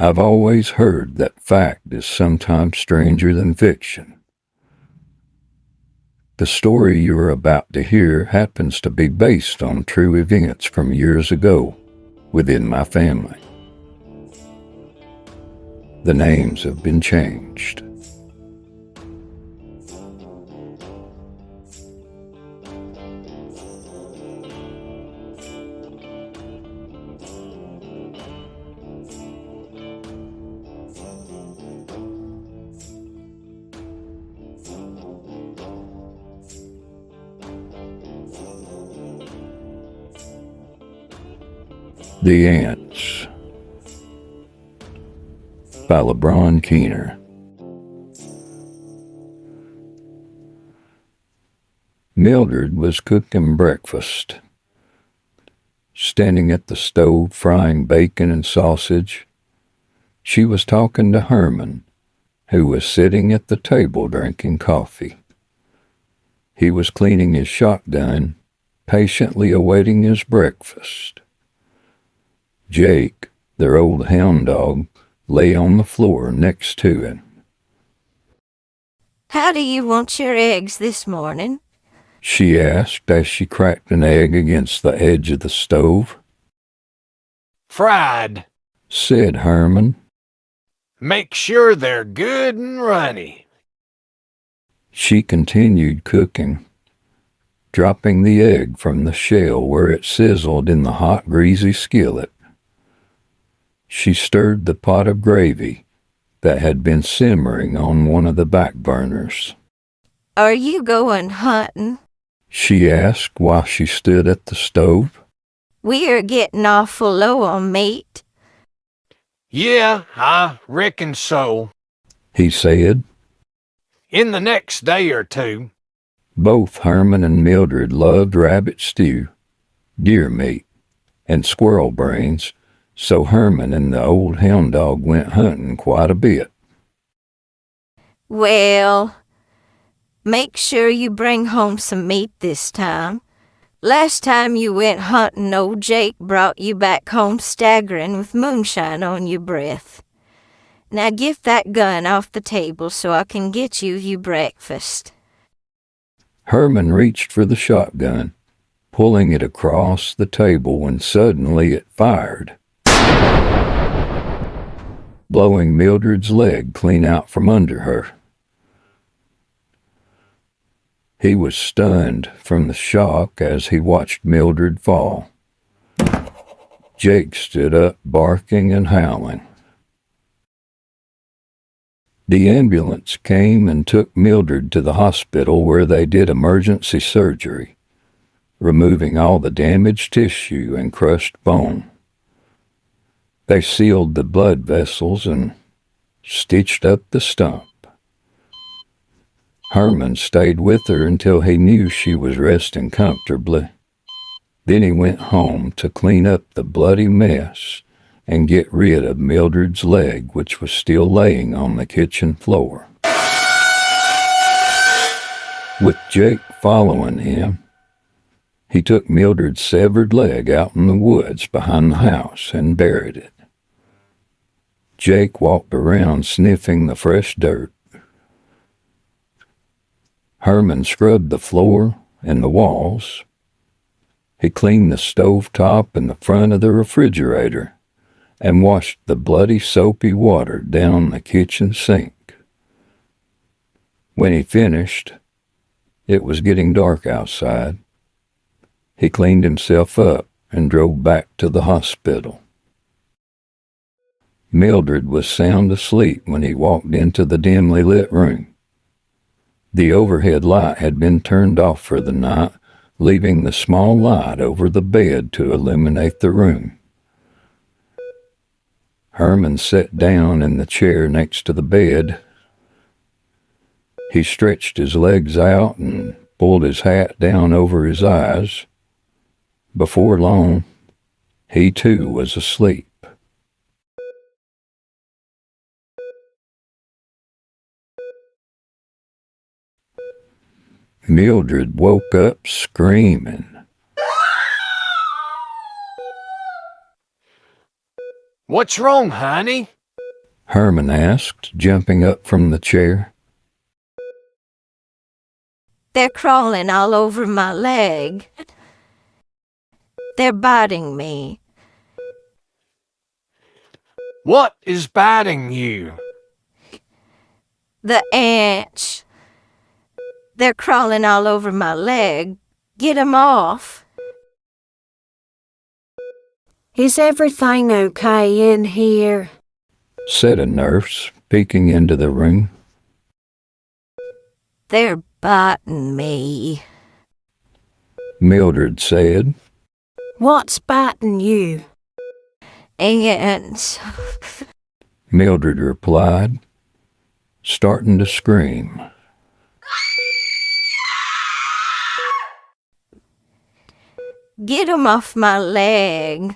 I've always heard that fact is sometimes stranger than fiction. The story you are about to hear happens to be based on true events from years ago within my family. The names have been changed. The Ants by LeBron Keener. Mildred was cooking breakfast, standing at the stove frying bacon and sausage. She was talking to Herman, who was sitting at the table drinking coffee. He was cleaning his shotgun, patiently awaiting his breakfast. Jake, their old hound dog, lay on the floor next to him. "How do you want your eggs this morning?" she asked as she cracked an egg against the edge of the stove. "Fried," said Herman. "Make sure they're good and runny." She continued cooking, dropping the egg from the shell where it sizzled in the hot, greasy skillet. She stirred the pot of gravy that had been simmering on one of the back burners. "Are you going hunting?" she asked while she stood at the stove. "We're getting awful low on meat." "Yeah, I reckon so. He said. In the next day or two." Both Herman and Mildred loved rabbit stew, deer meat, and squirrel brains, so Herman and the old hound dog went hunting quite a bit. "Well, make sure you bring home some meat this time. Last time you went hunting, old Jake brought you back home staggering with moonshine on your breath. Now get that gun off the table so I can get you breakfast." Herman reached for the shotgun, pulling it across the table when suddenly it fired, blowing Mildred's leg clean out from under her. He was stunned from the shock as he watched Mildred fall. Jake stood up, barking and howling. The ambulance came and took Mildred to the hospital where they did emergency surgery, removing all the damaged tissue and crushed bone. They sealed the blood vessels and stitched up the stump. Herman stayed with her until he knew she was resting comfortably. Then he went home to clean up the bloody mess and get rid of Mildred's leg, which was still laying on the kitchen floor. With Jake following him, he took Mildred's severed leg out in the woods behind the house and buried it. Jake walked around sniffing the fresh dirt. Herman scrubbed the floor and the walls. He cleaned the stove top and the front of the refrigerator and washed the bloody soapy water down the kitchen sink. When he finished, it was getting dark outside. He cleaned himself up and drove back to the hospital. Mildred was sound asleep when he walked into the dimly lit room. The overhead light had been turned off for the night, leaving the small light over the bed to illuminate the room. Herman sat down in the chair next to the bed. He stretched his legs out and pulled his hat down over his eyes. Before long, he too was asleep. Mildred woke up screaming. "What's wrong, honey?" Herman asked, jumping up from the chair. They're crawling all over my leg. They're biting me. What is biting you? The ants. They're crawling all over my leg. Get 'em off. Is everything okay in here? Said a nurse, peeking into the room. They're biting me. Mildred said. What's biting you? Ants. Mildred replied, starting to scream. Get 'em off my leg.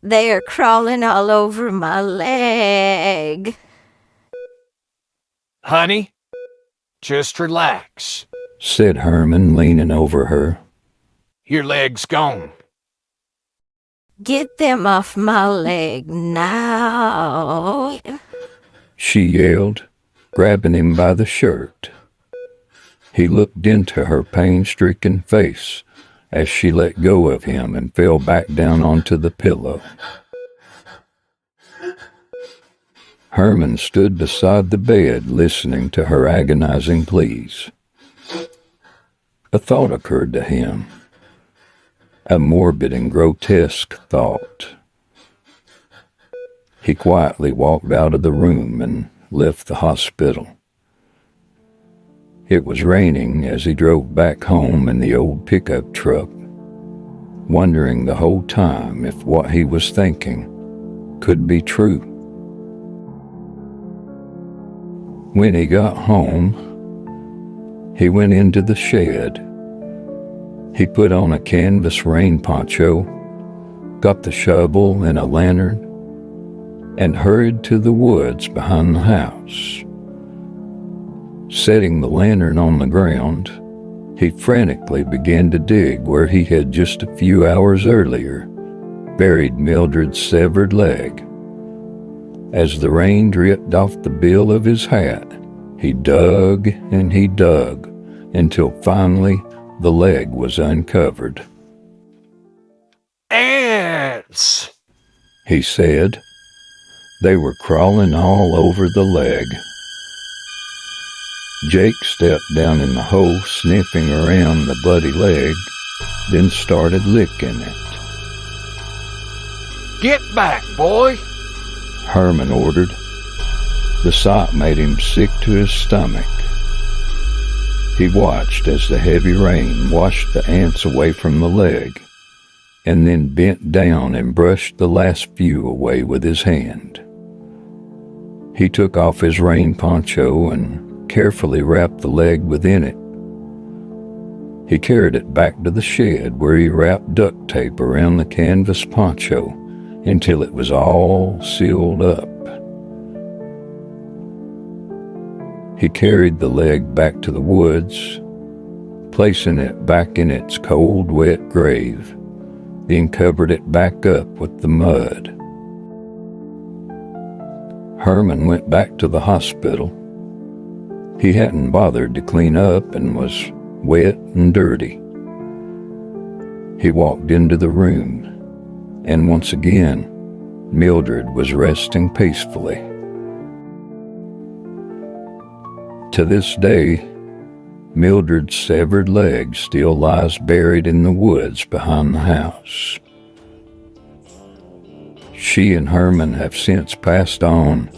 They are crawling all over my leg. Honey, just relax. Said Herman, leaning over her. Your leg's gone. Get them off my leg now. She yelled, grabbing him by the shirt. He looked into her pain-stricken face as she let go of him and fell back down onto the pillow. Herman stood beside the bed, listening to her agonizing pleas. A thought occurred to him, a morbid and grotesque thought. He quietly walked out of the room and left the hospital. It was raining as he drove back home in the old pickup truck, wondering the whole time if what he was thinking could be true. When he got home, he went into the shed. He put on a canvas rain poncho, got the shovel and a lantern, and hurried to the woods behind the house. Setting the lantern on the ground, he frantically began to dig where he had just a few hours earlier buried Mildred's severed leg. As the rain dripped off the bill of his hat, he dug and he dug until finally the leg was uncovered. Ants! He said. They were crawling all over the leg. Jake stepped down in the hole, sniffing around the bloody leg, then started licking it. Get back, boy! Herman ordered. The sight made him sick to his stomach. He watched as the heavy rain washed the ants away from the leg, and then bent down and brushed the last few away with his hand. He took off his rain poncho and carefully wrapped the leg within it. He carried it back to the shed where he wrapped duct tape around the canvas poncho until it was all sealed up. He carried the leg back to the woods, placing it back in its cold, wet grave, then covered it back up with the mud. Herman went back to the hospital. He hadn't bothered to clean up and was wet and dirty. He walked into the room, and once again, Mildred was resting peacefully. To this day, Mildred's severed leg still lies buried in the woods behind the house. She and Herman have since passed on,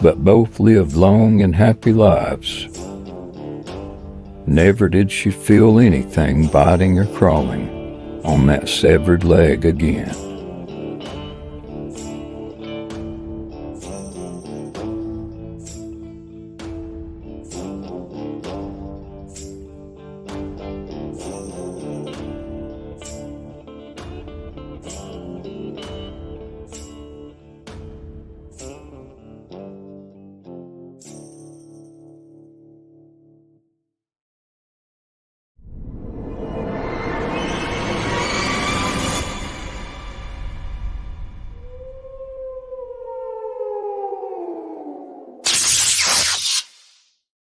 but both lived long and happy lives. Never did she feel anything biting or crawling on that severed leg again.